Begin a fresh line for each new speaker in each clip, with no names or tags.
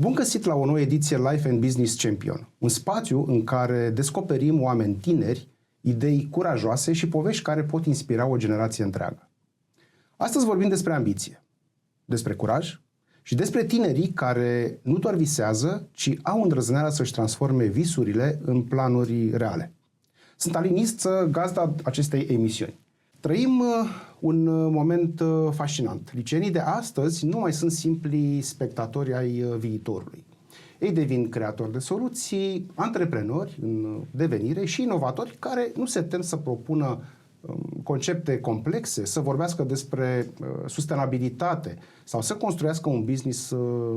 Bun găsit la o nouă ediție Life and Business Champion, un spațiu în care descoperim oameni tineri, idei curajoase și povești care pot inspira o generație întreagă. Astăzi vorbim despre ambiție, despre curaj și despre tinerii care nu doar visează, ci au îndrăzneala să-și transforme visurile în planuri reale. Sunt Alin Isță, gazda acestei emisiuni. Trăim un moment fascinant. Liceenii de astăzi nu mai sunt simpli spectatori ai viitorului. Ei devin creatori de soluții, antreprenori în devenire și inovatori care nu se tem să propună concepte complexe, să vorbească despre sustenabilitate sau să construiască un business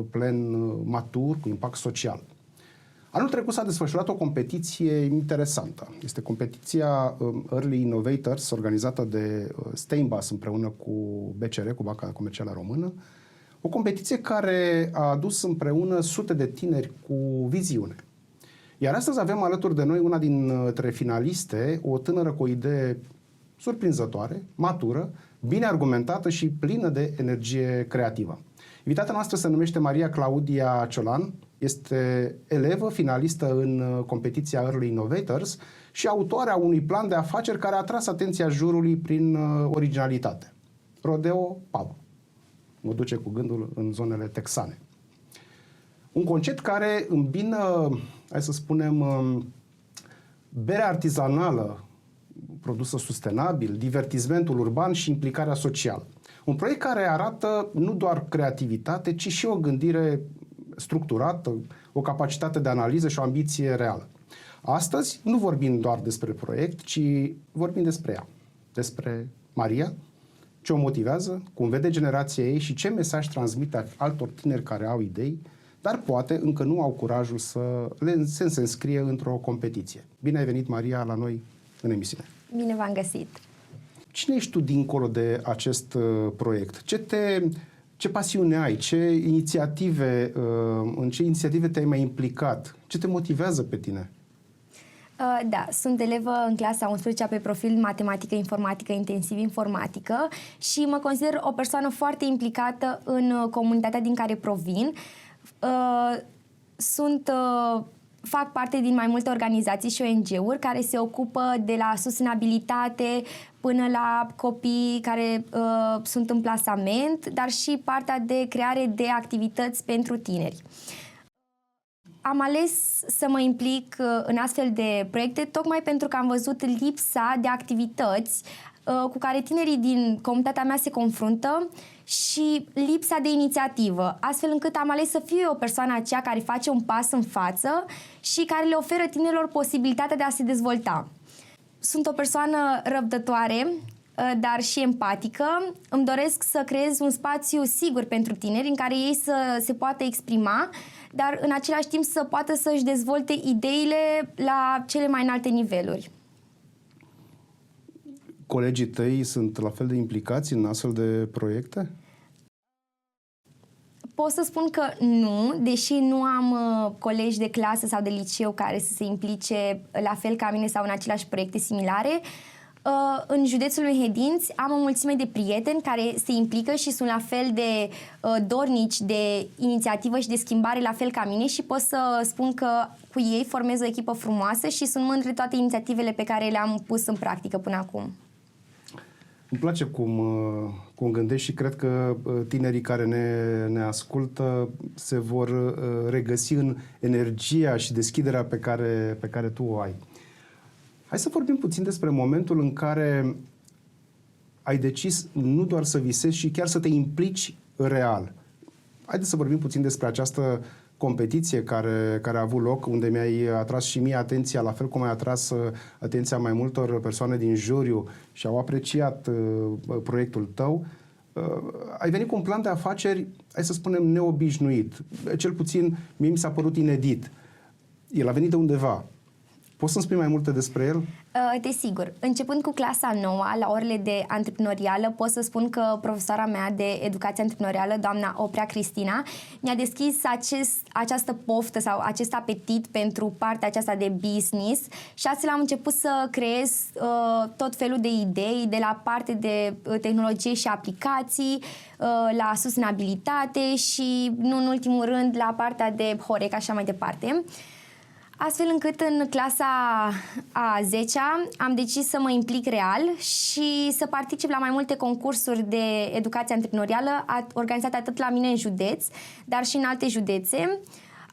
plan matur cu impact social. Anul trecut s-a desfășurat o competiție interesantă. Este competiția Early Innovators, organizată de Steinbach împreună cu BCR, cu Banca Comercială Română. O competiție care a adus împreună sute de tineri cu viziune. Iar astăzi avem alături de noi una dintre finaliste, o tânără cu o idee surprinzătoare, matură, bine argumentată și plină de energie creativă. Invitata noastră se numește Maria Claudia Ciolan, este elevă finalistă în competiția Early Innovators și autoarea unui plan de afaceri care a atras atenția jurului prin originalitate. Rodeo Pub. Mă duce cu gândul în zonele texane. Un concept care îmbină, hai să spunem, berea artizanală, produsă sustenabil, divertismentul urban și implicarea socială. Un proiect care arată nu doar creativitate, ci și o gândire structurată, o capacitate de analiză și o ambiție reală. Astăzi nu vorbim doar despre proiect, ci vorbim despre ea, despre Maria, ce o motivează, cum vede generația ei și ce mesaj transmite altor tineri care au idei, dar poate încă nu au curajul să se înscrie într-o competiție. Bine ai venit, Maria, la noi în emisiune.
Bine v-am găsit!
Cine ești tu dincolo de acest proiect? Ce pasiune ai? În ce inițiative te-ai mai implicat? Ce te motivează pe tine?
Da, sunt elevă în clasa 11 pe profil matematică, informatică, intensiv informatică și mă consider o persoană foarte implicată în comunitatea din care provin. Fac parte din mai multe organizații și ONG-uri care se ocupă de la sustenabilitate până la copii care sunt în plasament, dar și partea de creare de activități pentru tineri. Am ales să mă implic în astfel de proiecte tocmai pentru că am văzut lipsa de activități cu care tinerii din comunitatea mea se confruntă și lipsa de inițiativă, astfel încât am ales să fiu o persoană aceea care face un pas în față și care le oferă tinerilor posibilitatea de a se dezvolta. Sunt o persoană răbdătoare, dar și empatică. Îmi doresc să creez un spațiu sigur pentru tineri în care ei să se poată exprima, dar în același timp să poată să-și dezvolte ideile la cele mai înalte niveluri.
Colegii tăi sunt la fel de implicați în astfel de proiecte?
Pot să spun că nu, deși nu am colegi de clasă sau de liceu care să se implice la fel ca mine sau în aceleași proiecte similare. În județul Mehedinți am o mulțime de prieteni care se implică și sunt la fel de dornici de inițiativă și de schimbare la fel ca mine și pot să spun că cu ei formez o echipă frumoasă și sunt mândră de toate inițiativele pe care le-am pus în practică până acum.
Îmi place cum gândești și cred că tinerii care ne ascultă se vor regăsi în energia și deschiderea pe care tu o ai. Hai să vorbim puțin despre momentul în care ai decis nu doar să visezi, ci chiar să te implici real. Haideți să vorbim puțin despre această competiție care a avut loc, unde mi-ai atras și mie atenția, la fel cum ai atras atenția mai multor persoane din juriu și au apreciat proiectul tău. Ai venit cu un plan de afaceri, hai să spunem, neobișnuit. Cel puțin mie mi s-a părut inedit. El a venit de undeva. Poți să-mi spui mai multe despre el?
Desigur. Începând cu clasa 9, la orele de antreprenorială, pot să spun că profesoara mea de educație antreprenorială, doamna Oprea Cristina, mi-a deschis această poftă sau acest apetit pentru partea aceasta de business și astfel am început să creez tot felul de idei, de la parte de tehnologie și aplicații, la sustenabilitate și, nu în ultimul rând, la partea de Horeca și așa mai departe. Astfel încât în clasa a 10-a am decis să mă implic real și să particip la mai multe concursuri de educație antreprenorială organizate atât la mine în județ, dar și în alte județe.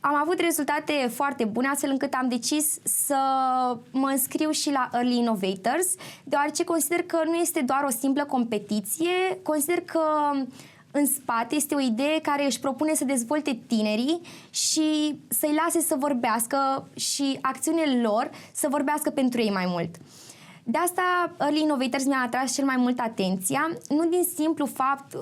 Am avut rezultate foarte bune, astfel încât am decis să mă înscriu și la Early Innovators, deoarece consider că nu este doar o simplă competiție, consider că în spate este o idee care își propune să dezvolte tinerii și să-i lase să vorbească și acțiunile lor să vorbească pentru ei mai mult. De asta Early Innovators mi-a atras cel mai mult atenția, nu din simplu fapt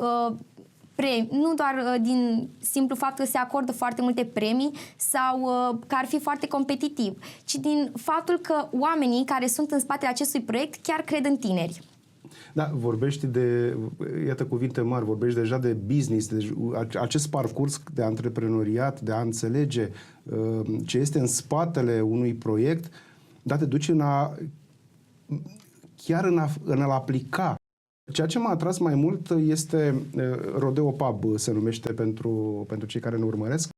nu doar din simplu fapt că se acordă foarte multe premii sau că ar fi foarte competitiv, ci din faptul că oamenii care sunt în spatele acestui proiect chiar cred în tineri.
Da, vorbești de, iată cuvinte mari, vorbești deja de business, de acest parcurs de antreprenoriat, de a înțelege ce este în spatele unui proiect, dar te duci în a-l aplica. Ceea ce m-a atras mai mult este Rodeo Pub, se numește pentru cei care ne urmăresc.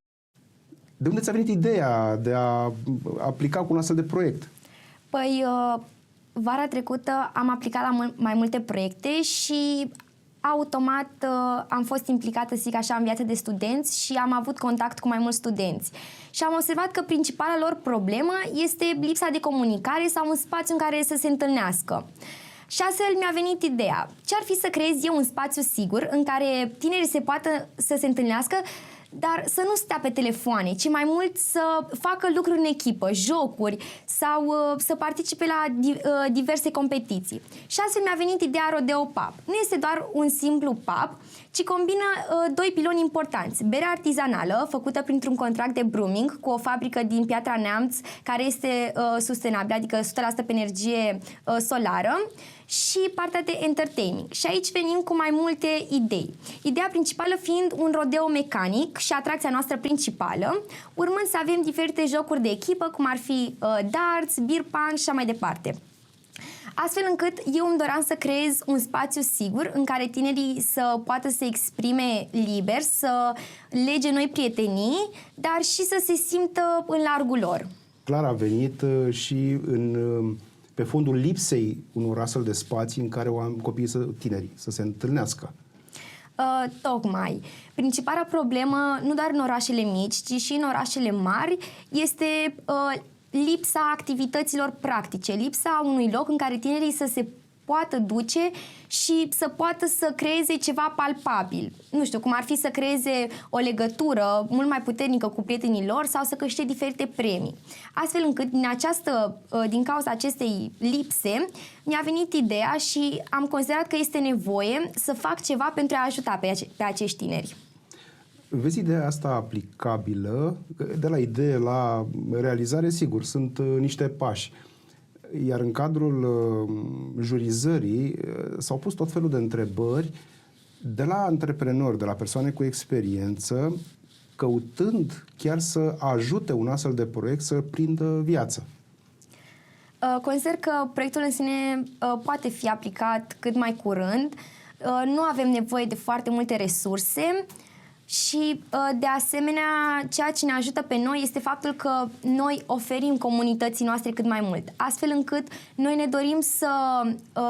De unde ți-a venit ideea de a aplica cu un astfel de proiect?
Păi, vara trecută am aplicat la mai multe proiecte și automat am fost implicată, zic așa, în viața de studenți și am avut contact cu mai mulți studenți. Și am observat că principala lor problemă este lipsa de comunicare sau un spațiu în care să se întâlnească. Și astfel mi-a venit ideea, ce-ar fi să creez eu un spațiu sigur în care tinerii se poată să se întâlnească, dar să nu stea pe telefoane, ci mai mult să facă lucruri în echipă, jocuri sau să participe la diverse competiții. Și astfel mi-a venit ideea Rodeo Pub. Nu este doar un simplu pub, ci combină doi piloni importanți. Berea artizanală, făcută printr-un contract de brewing cu o fabrică din Piatra Neamț, care este sustenabilă, adică 100% pe energie solară, și partea de entertaining. Și aici venim cu mai multe idei. Ideea principală fiind un rodeo mecanic și atracția noastră principală, urmând să avem diferite jocuri de echipă, cum ar fi darts, beer pong și așa mai departe. Astfel încât eu îmi doream să creez un spațiu sigur în care tinerii să poată să se exprime liber, să lege noi prietenii, dar și să se simtă în largul lor.
Clar a venit și pe fondul lipsei unor astfel de spații în care copiii tinerii să se întâlnească.
Tocmai. Principala problemă, nu doar în orașele mici, ci și în orașele mari, este lipsa activităților practice, lipsa unui loc în care tinerii să se poată duce și să poată să creeze ceva palpabil. Nu știu, cum ar fi să creeze o legătură mult mai puternică cu prietenii lor sau să câștige diferite premii. Astfel încât, din cauza acestei lipse, mi-a venit ideea și am considerat că este nevoie să fac ceva pentru a ajuta pe acești tineri.
Vezi ideea asta aplicabilă? De la idee la realizare, sigur, sunt niște pași. Iar în cadrul jurizării s-au pus tot felul de întrebări de la antreprenori, de la persoane cu experiență, căutând chiar să ajute un astfel de proiect să prindă viață.
Consider că proiectul în sine poate fi aplicat cât mai curând. Nu avem nevoie de foarte multe resurse. Și, de asemenea, ceea ce ne ajută pe noi este faptul că noi oferim comunității noastre cât mai mult, astfel încât noi ne dorim să,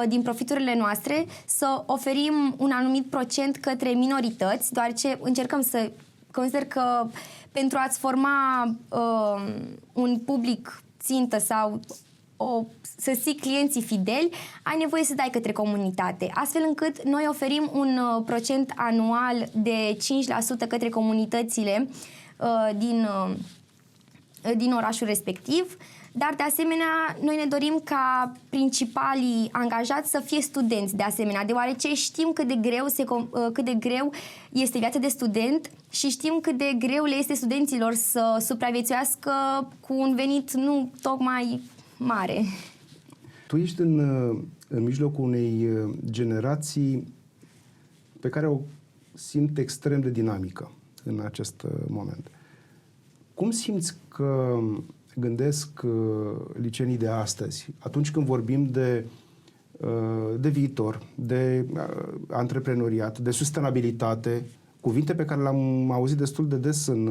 din profiturile noastre, să oferim un anumit procent către minorități, deoarece încercăm să consider că pentru a-ți forma un public țintă sau să ții clienții fideli, ai nevoie să dai către comunitate, astfel încât noi oferim un procent anual de 5% către comunitățile din orașul respectiv, dar de asemenea noi ne dorim ca principalii angajați să fie studenți de asemenea, deoarece știm cât de greu este viața de student și știm cât de greu le este studenților să supraviețuiască cu un venit nu tocmai mare.
Tu ești în mijlocul unei generații pe care o simt extrem de dinamică în acest moment. Cum simți că gândesc liceenii de astăzi, atunci când vorbim de viitor, de antreprenoriat, de sustenabilitate, cuvinte pe care le-am auzit destul de des în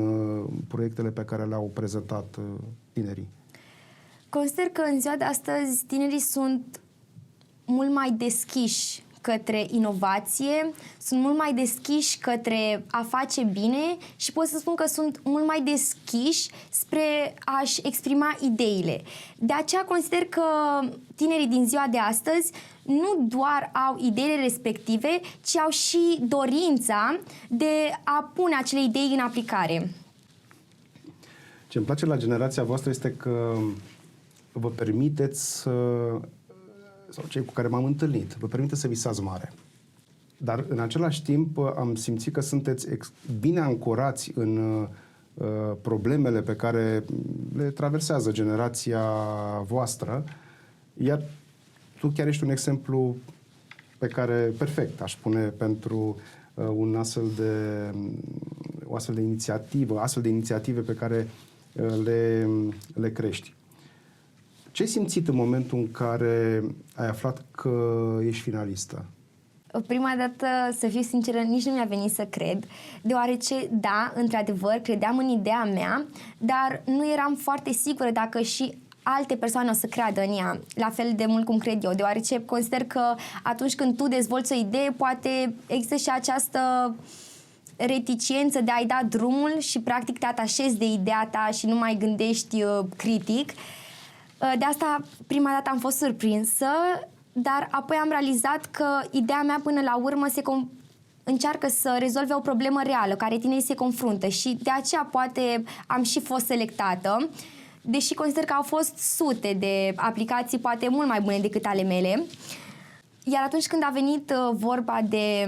proiectele pe care le-au prezentat tinerii?
Consider că în ziua de astăzi tinerii sunt mult mai deschiși către inovație, sunt mult mai deschiși către a face bine și pot să spun că sunt mult mai deschiși spre a-și exprima ideile. De aceea consider că tinerii din ziua de astăzi nu doar au ideile respective, ci au și dorința de a pune acele idei în aplicare.
Ce îmi place la generația voastră este că vă permiteți sau cei cu care m-am întâlnit, vă permite să visați mare. Dar în același timp am simțit că sunteți bine ancorați în problemele pe care le traversează generația voastră, iar tu chiar ești un exemplu perfect, aș spune, pentru o astfel de inițiativă, astfel de inițiative pe care le crești. Ce ai simțit în momentul în care ai aflat că ești finalistă?
Prima dată, să fiu sinceră, nici nu mi-a venit să cred, deoarece, da, într-adevăr, credeam în ideea mea, dar nu eram foarte sigură dacă și alte persoane o să creadă în ea, la fel de mult cum cred eu, deoarece consider că atunci când tu dezvolți o idee, poate există și această reticență de a-i da drumul și practic te atașezi de ideea ta și nu mai gândești critic. De asta, prima dată am fost surprinsă, dar apoi am realizat că ideea mea până la urmă încearcă să rezolve o problemă reală, care tinerii se confruntă și de aceea poate am și fost selectată, deși consider că au fost sute de aplicații, poate mult mai bune decât ale mele. Iar atunci când a venit vorba de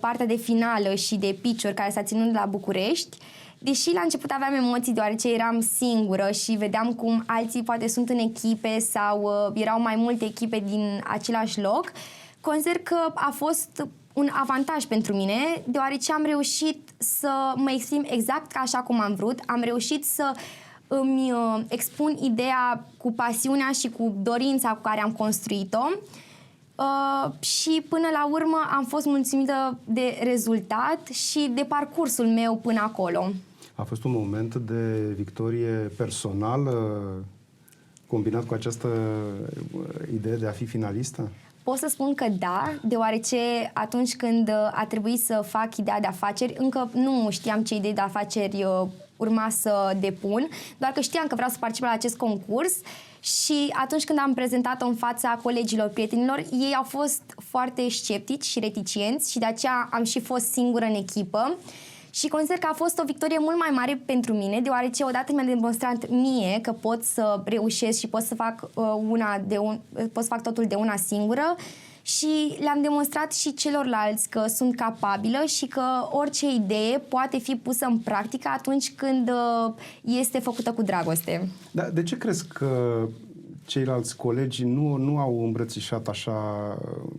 partea de finală și de pitch-uri care s-a ținut la București, deși la început aveam emoții deoarece eram singură și vedeam cum alții poate sunt în echipe sau erau mai multe echipe din același loc, consider că a fost un avantaj pentru mine, deoarece am reușit să mă exprim exact ca așa cum am vrut, am reușit să îmi expun ideea cu pasiunea și cu dorința cu care am construit-o. Și până la urmă am fost mulțumită de rezultat și de parcursul meu până acolo.
A fost un moment de victorie personală combinat cu această idee de a fi finalistă?
Pot să spun că da, deoarece atunci când a trebuit să fac ideea de afaceri, încă nu știam ce idei de afaceri urma să depun, doar că știam că vreau să particip la acest concurs și atunci când am prezentat-o în fața colegilor, prietenilor, ei au fost foarte sceptici și reticenți și de aceea am și fost singură în echipă. Și consider că a fost o victorie mult mai mare pentru mine, deoarece odată mi-a demonstrat mie că pot să reușesc și pot să fac, pot să fac totul de una singură și le-am demonstrat și celorlalți că sunt capabilă și că orice idee poate fi pusă în practică atunci când este făcută cu dragoste.
Dar de ce crezi că ceilalți colegi nu au îmbrățișat așa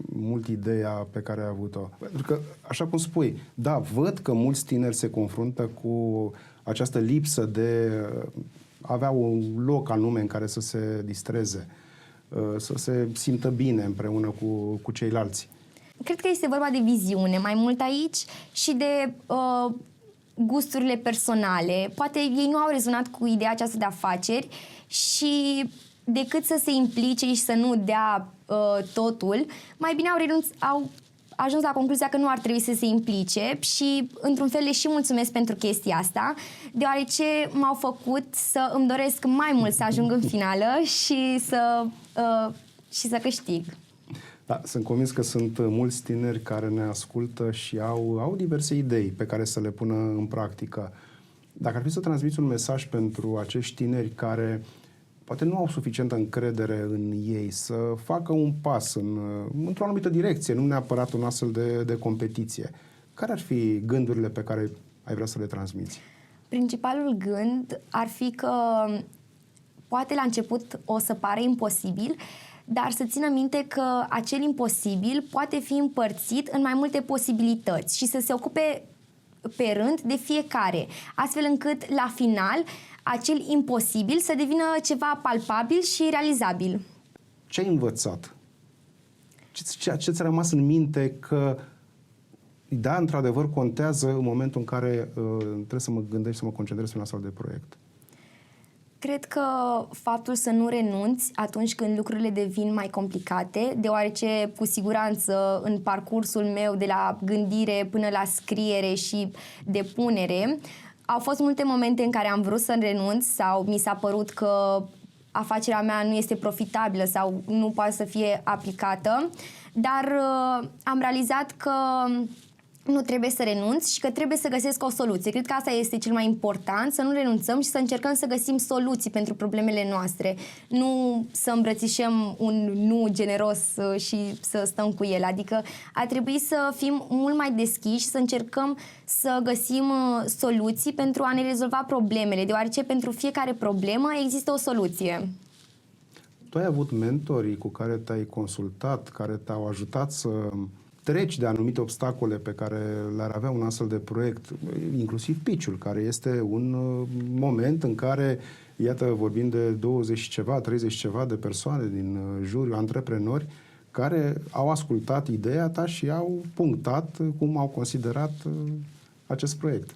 mult ideea pe care ai avut-o? Pentru că, așa cum spui, da, văd că mulți tineri se confruntă cu această lipsă de a avea un loc anume în care să se distreze, să se simtă bine împreună cu ceilalți.
Cred că este vorba de viziune mai mult aici și de gusturile personale. Poate ei nu au rezonat cu ideea aceasta de afaceri și decât să se implice și să nu dea totul, mai bine au ajuns la concluzia că nu ar trebui să se implice și, într-un fel, le și mulțumesc pentru chestia asta, deoarece m-au făcut să îmi doresc mai mult să ajung în finală și să câștig.
Da, sunt convins că sunt mulți tineri care ne ascultă și au diverse idei pe care să le pună în practică. Dacă ar fi să transmiți un mesaj pentru acești tineri care poate nu au suficientă încredere în ei, să facă un pas într-o anumită direcție, nu neapărat un astfel de competiție. Care ar fi gândurile pe care ai vrea să le transmiți?
Principalul gând ar fi că poate la început o să pară imposibil, dar să țină minte că acel imposibil poate fi împărțit în mai multe posibilități și să se ocupe pe rând de fiecare, astfel încât la final acel imposibil să devină ceva palpabil și realizabil.
Ce ai învățat? Ce ți-a rămas în minte că, da, într-adevăr, contează în momentul în care trebuie să mă gândesc, să mă concentrez pe un astfel de proiect?
Cred că faptul să nu renunți atunci când lucrurile devin mai complicate, deoarece cu siguranță în parcursul meu de la gândire până la scriere și depunere, au fost multe momente în care am vrut să renunț sau mi s-a părut că afacerea mea nu este profitabilă sau nu poate să fie aplicată, dar am realizat că nu trebuie să renunț și că trebuie să găsesc o soluție. Cred că asta este cel mai important, să nu renunțăm și să încercăm să găsim soluții pentru problemele noastre. Nu să îmbrățișăm un nu generos și să stăm cu el. Adică ar trebui să fim mult mai deschiși, să încercăm să găsim soluții pentru a ne rezolva problemele, deoarece pentru fiecare problemă există o soluție.
Tu ai avut mentorii cu care te-ai consultat, care te-au ajutat să treci de anumite obstacole pe care le-ar avea un astfel de proiect, inclusiv pitch-ul, care este un moment în care, iată, vorbim de 20 ceva, 30 ceva de persoane din juriu, antreprenori, care au ascultat ideea ta și au punctat cum au considerat acest proiect.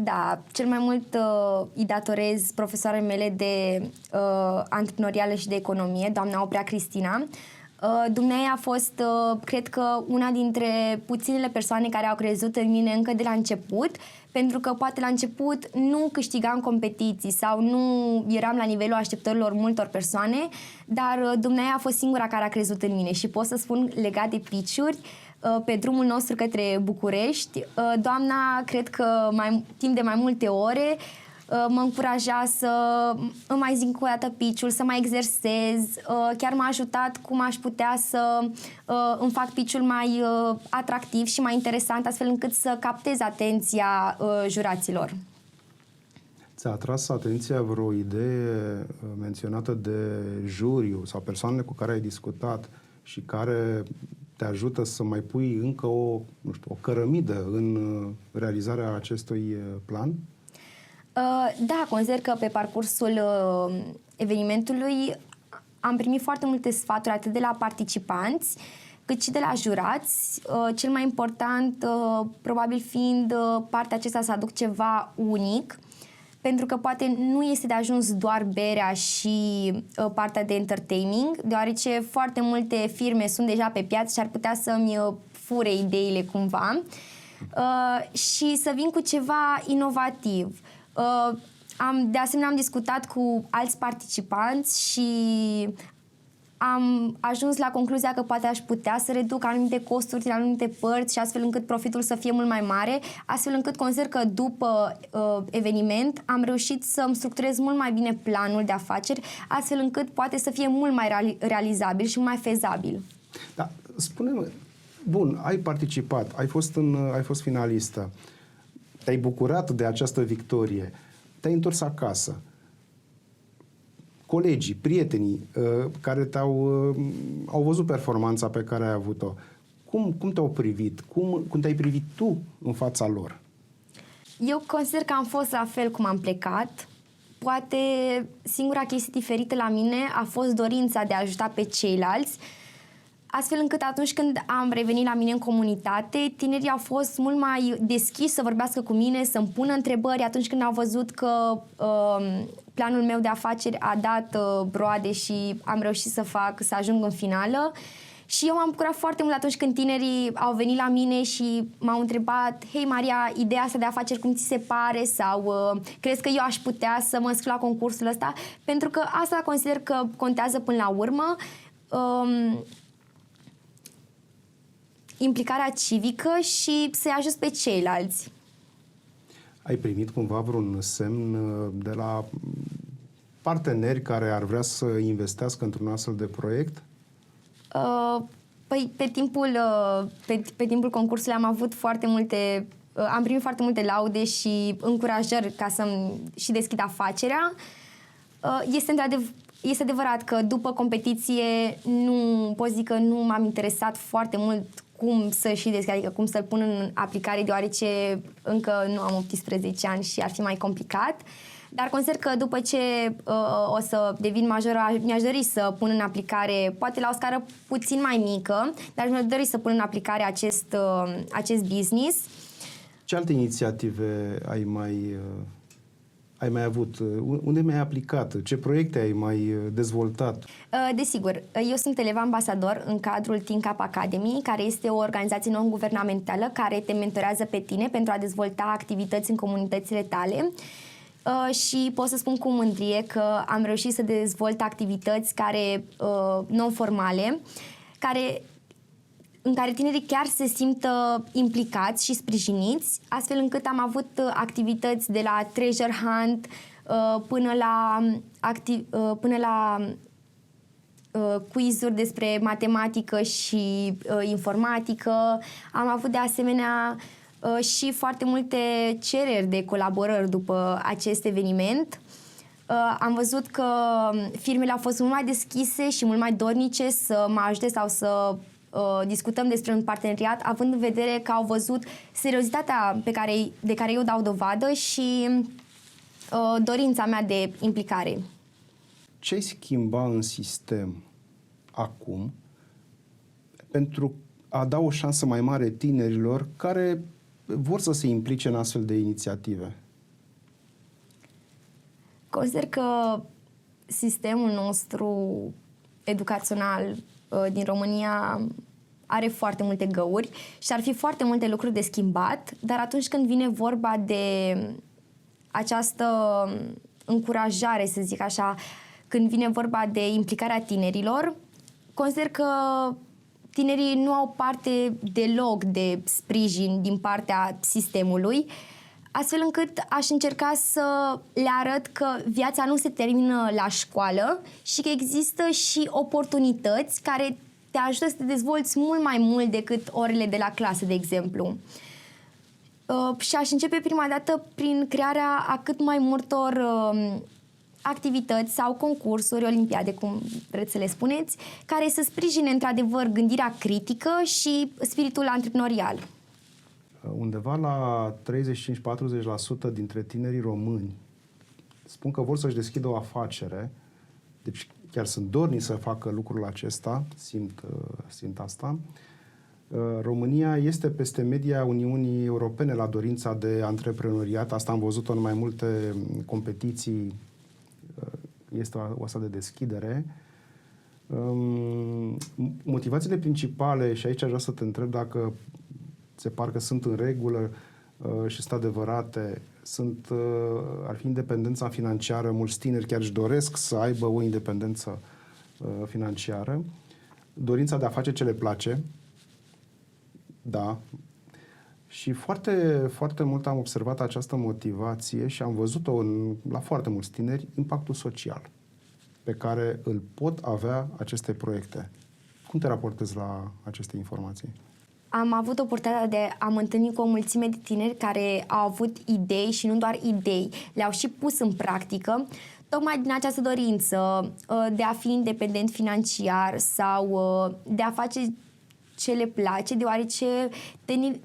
Da, cel mai mult îi datorez profesoarei mele de antreprenorială și de economie, doamna Oprea Cristina. Dumnezeu a fost, cred că, una dintre puținele persoane care au crezut în mine încă de la început, pentru că poate la început nu câștigam competiții sau nu eram la nivelul așteptărilor multor persoane, dar Dumnezeu a fost singura care a crezut în mine și pot să spun legat de pitch-uri, pe drumul nostru către București, doamna, cred că timp de mai multe ore, mă încuraja să îmi mai zic o dată pitch-ul, să mai exersez, chiar m-a ajutat cum aș putea să îmi fac pitch-ul mai atractiv și mai interesant, astfel încât să captez atenția juraților.
Ți-a atras atenția vreo idee menționată de juriu sau persoanele cu care ai discutat și care te ajută să mai pui încă o cărămidă în realizarea acestui plan?
Da, consider că pe parcursul evenimentului am primit foarte multe sfaturi atât de la participanți cât și de la jurați. Cel mai important, probabil fiind partea aceasta să aduc ceva unic, pentru că poate nu este de ajuns doar berea și partea de entertaining, deoarece foarte multe firme sunt deja pe piață și ar putea să-mi fure ideile cumva și să vin cu ceva inovativ. De asemenea, am discutat cu alți participanți și am ajuns la concluzia că poate aș putea să reduc anumite costuri din anumite părți și astfel încât profitul să fie mult mai mare, astfel încât consider că după eveniment am reușit să-mi structurez mult mai bine planul de afaceri, astfel încât poate să fie mult mai realizabil și mai fezabil.
Da, spune-mă, bun, ai participat, ai fost finalistă, te-ai bucurat de această victorie, te-ai întors acasă. Colegii, prietenii care au văzut performanța pe care ai avut-o, cum te-au privit? Cum te-ai privit tu în fața lor?
Eu consider că am fost la fel cum am plecat. Poate singura chestie diferită la mine a fost dorința de a ajuta pe ceilalți, astfel încât atunci când am revenit la mine în comunitate, tinerii au fost mult mai deschiși să vorbească cu mine, să-mi pună întrebări atunci când au văzut că planul meu de afaceri a dat roade și am reușit să ajung în finală. Și eu m-am bucurat foarte mult atunci când tinerii au venit la mine și m-au întrebat: hei Maria, ideea asta de afaceri cum ți se pare? Sau crezi că eu aș putea să mă înscriu la concursul ăsta? Pentru că asta consider că contează până la urmă. Implicarea civică și să-i ajuți pe ceilalți.
Ai primit cumva vreun semn de la parteneri care ar vrea să investească într-un astfel de proiect?
Păi pe timpul concursului am avut foarte multe, am primit foarte multe laude și încurajări ca să-mi și deschid afacerea. Este adevărat că după competiție nu pot zic că nu m-am interesat foarte mult cum să și adică cum să-l pun în aplicare, deoarece încă nu am 18 ani și ar fi mai complicat. Dar consider că după ce o să devin majoră, mi-aș dori să pun în aplicare, poate la o scară puțin mai mică, dar mi-aș dori să pun în aplicare acest business.
Ce alte inițiative ai mai avut? Unde mi-ai aplicat? Ce proiecte ai mai dezvoltat?
Desigur, eu sunt elev ambasador în cadrul TeenCap Academy, care este o organizație non-guvernamentală care te mentorează pe tine pentru a dezvolta activități în comunitățile tale. Și pot să spun cu mândrie că am reușit să dezvolt activități non-formale, în care tinerii chiar se simtă implicați și sprijiniți, astfel încât am avut activități de la treasure hunt până la quizuri despre matematică și informatică. Am avut de asemenea și foarte multe cereri de colaborări după acest eveniment. Am văzut că firmele au fost mult mai deschise și mult mai dornice să mă ajute sau să discutăm despre un parteneriat, având în vedere că au văzut seriozitatea de care eu dau dovadă și dorința mea de implicare.
Ce ai schimba în sistem acum pentru a da o șansă mai mare tinerilor care vor să se implice în astfel de inițiative?
Consider că sistemul nostru educațional din România are foarte multe găuri și ar fi foarte multe lucruri de schimbat, dar atunci când vine vorba de această încurajare, să zic așa, când vine vorba de implicarea tinerilor, consider că tinerii nu au parte deloc de sprijin din partea sistemului, astfel încât aș încerca să le arăt că viața nu se termină la școală și că există și oportunități care te ajută să te dezvolți mult mai mult decât orele de la clasă, de exemplu. Și aș începe prima dată prin crearea a cât mai multor activități sau concursuri, olimpiade, cum vreți să le spuneți, care să sprijine într-adevăr gândirea critică și spiritul antreprenorial.
Undeva la 35-40% dintre tinerii români spun că vor să-și deschidă o afacere, deci chiar sunt dornici să facă lucrul acesta, simt asta. România este peste media Uniunii Europene la dorința de antreprenoriat, asta am văzut-o în mai multe competiții, este o astfel de deschidere. Motivațiile principale, și aici aș vrea să te întreb dacă se par că sunt în regulă și sunt adevărate, ar fi independența financiară. Mulți tineri chiar își doresc să aibă o independență financiară, dorința de a face ce le place, da, și foarte, foarte mult am observat această motivație și am văzut-o la foarte mulți tineri, impactul social pe care îl pot avea aceste proiecte. Cum te raportezi la aceste informații?
Am avut oportunitatea de a mă întâlni cu o mulțime de tineri care au avut idei și nu doar idei, le-au și pus în practică, tocmai din această dorință de a fi independent financiar sau de a face ce le place, deoarece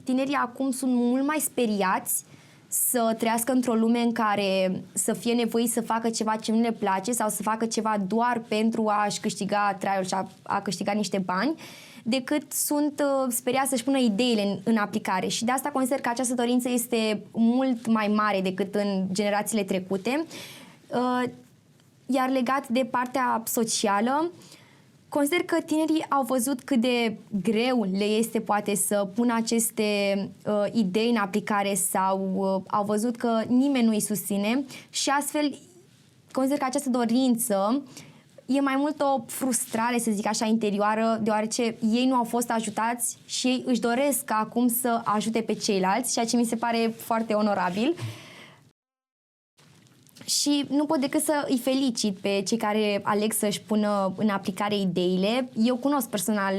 tinerii acum sunt mult mai speriați să trăiască într-o lume în care să fie nevoiți să facă ceva ce nu le place sau să facă ceva doar pentru a-și câștiga traiul și a câștiga niște bani, decât sunt speriați să-și pună ideile în aplicare. Și de asta consider că această dorință este mult mai mare decât în generațiile trecute. Iar legat de partea socială, consider că tinerii au văzut cât de greu le este poate să pună aceste idei în aplicare sau au văzut că nimeni nu îi susține și astfel consider că această dorință e mai mult o frustrare, să zic așa, interioară, deoarece ei nu au fost ajutați și ei își doresc ca acum să ajute pe ceilalți, ceea ce mi se pare foarte onorabil. Și nu pot decât să îi felicit pe cei care aleg să-și pună în aplicare ideile. Eu cunosc personal,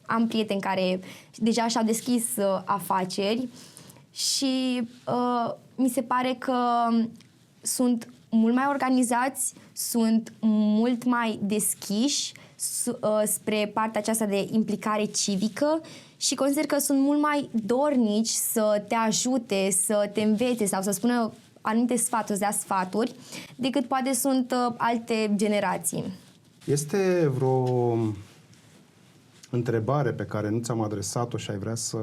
am prieteni care deja și-au deschis afaceri și mi se pare că sunt mult mai organizați, sunt mult mai deschiși spre partea aceasta de implicare civică și consider că sunt mult mai dornici să te ajute, să te învețe sau să spună anumite sfaturi, să dea sfaturi, decât poate sunt alte generații.
Este vreo întrebare pe care nu ți-am adresat-o și ai vrea să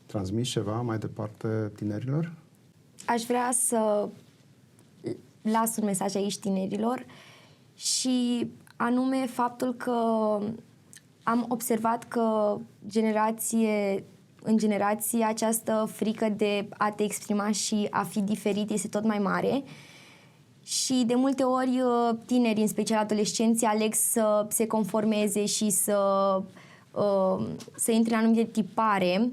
transmiți ceva mai departe tinerilor?
Aș vrea să las un mesaj aici tinerilor și anume faptul că am observat că în generație această frică de a te exprima și a fi diferit este tot mai mare și de multe ori tinerii, în special adolescenții, aleg să se conformeze și să intre în anumite tipare,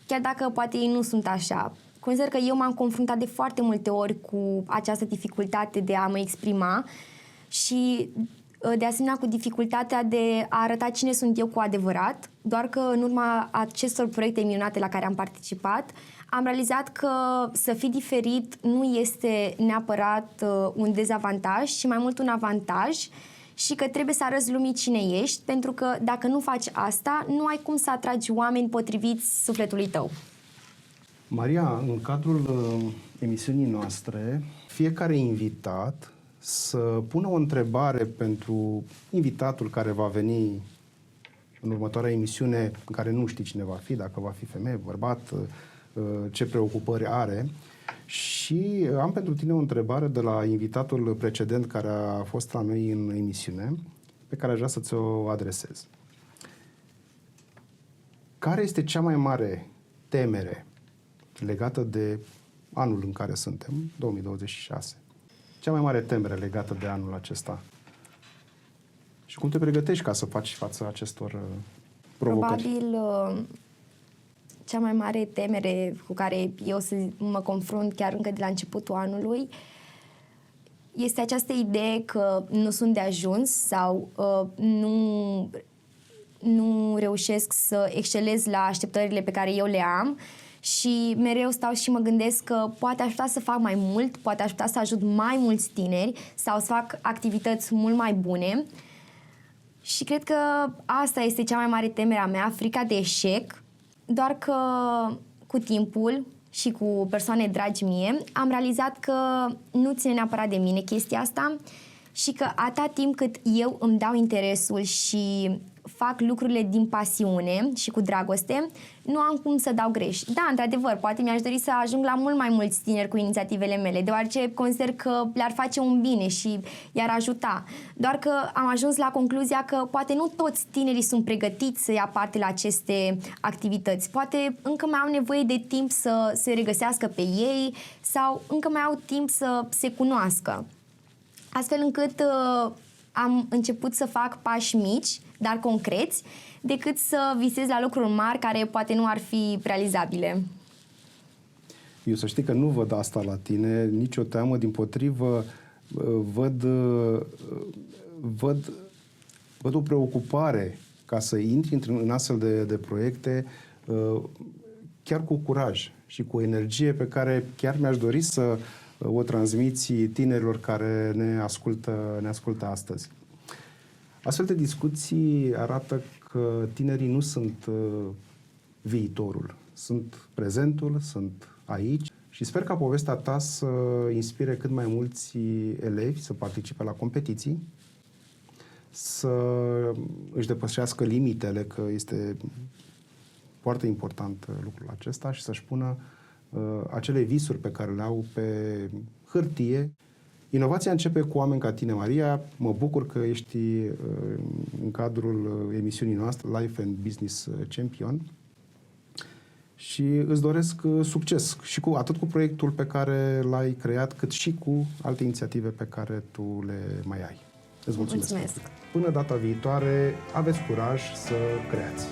chiar dacă poate ei nu sunt așa. Consider că eu m-am confruntat de foarte multe ori cu această dificultate de a mă exprima și de asemenea cu dificultatea de a arăta cine sunt eu cu adevărat, doar că în urma acestor proiecte minunate la care am participat, am realizat că să fii diferit nu este neapărat un dezavantaj, ci mai mult un avantaj și că trebuie să arăți lumii cine ești, pentru că dacă nu faci asta, nu ai cum să atragi oameni potriviți sufletului tău.
Maria, în cadrul emisiunii noastre, fiecare invitat să pună o întrebare pentru invitatul care va veni în următoarea emisiune, în care nu știi cine va fi, dacă va fi femeie, bărbat, ce preocupări are. Și am pentru tine o întrebare de la invitatul precedent care a fost la noi în emisiune, pe care aș vrea să ți-o adresez. Care este cea mai mare temere legată de anul în care suntem, 2026? Cea mai mare temere legată de anul acesta? Și cum te pregătești ca să faci față acestor provocări?
Probabil cea mai mare temere cu care eu mă confrunt chiar încă de la începutul anului este această idee că nu sunt de ajuns sau nu reușesc să excelez la așteptările pe care eu le am și mereu stau și mă gândesc că poate aș putea să fac mai mult, poate aș putea să ajut mai mulți tineri sau să fac activități mult mai bune. Și cred că asta este cea mai mare temere a mea, frica de eșec, doar că cu timpul și cu persoane dragi mie am realizat că nu ține neapărat de mine chestia asta și că atâta timp cât eu îmi dau interesul și fac lucrurile din pasiune și cu dragoste, nu am cum să dau greș. Da, într-adevăr, poate mi-aș dori să ajung la mult mai mulți tineri cu inițiativele mele, deoarece consider că le-ar face un bine și i-ar ajuta. Doar că am ajuns la concluzia că poate nu toți tinerii sunt pregătiți să ia parte la aceste activități. Poate încă mai au nevoie de timp să se regăsească pe ei sau încă mai au timp să se cunoască. Astfel încât am început să fac pași mici, dar concreți, decât să visez la lucruri mari care poate nu ar fi realizabile.
Eu să știi că nu văd asta la tine, nicio teamă, dimpotrivă, văd o preocupare ca să intri în astfel de proiecte chiar cu curaj și cu energie pe care chiar mi-aș dori să o transmiți tinerilor care ne ascultă astăzi. Astfel de discuții arată că tinerii nu sunt viitorul, sunt prezentul, sunt aici și sper ca povestea ta să inspire cât mai mulți elevi să participe la competiții, să își depășească limitele, că este foarte important lucrul acesta, și să-și pună acele visuri pe care le au pe hârtie. Inovația începe cu oameni ca tine, Maria. Mă bucur că ești în cadrul emisiunii noastre Life and Business Champion și îți doresc succes și atât cu proiectul pe care l-ai creat, cât și cu alte inițiative pe care tu le mai ai. Îți mulțumesc. Până data viitoare, aveți curaj să creați.